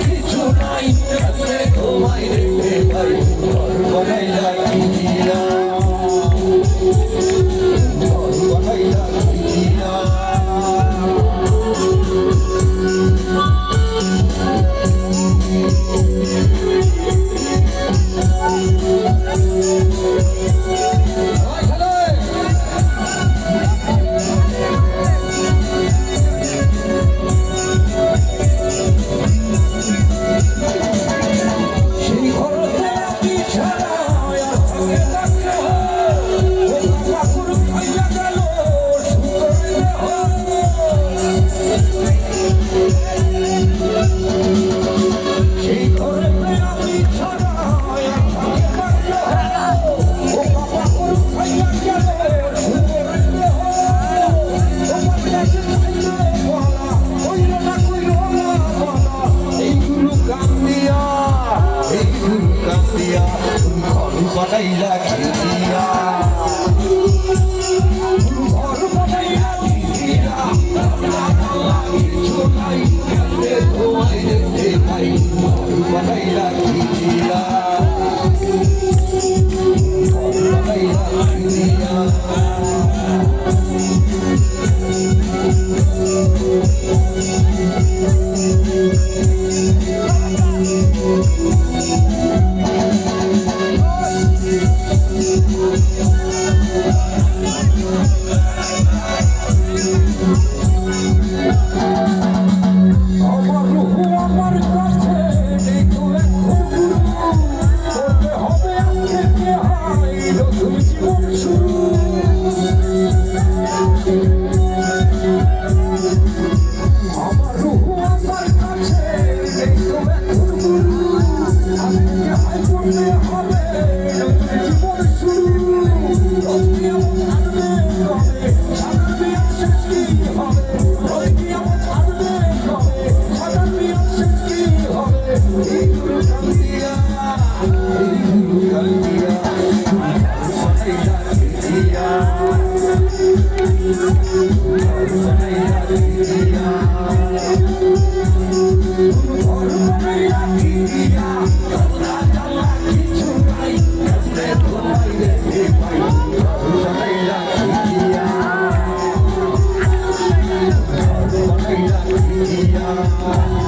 কিছু নাই রাতে তোমায় রেখে ভাই ঘর বানাইলা কি দিয়া ঘর বানাইলা কি দিয়া বানাইলা কি দিয়া ঘর বানাইলা কি দিয়া কিছু নাই রাতে তোমায় রেখে ভাই ঘর বানাইলা কি দিয়া ঘর বানাইলা কি দিয়া Yeah.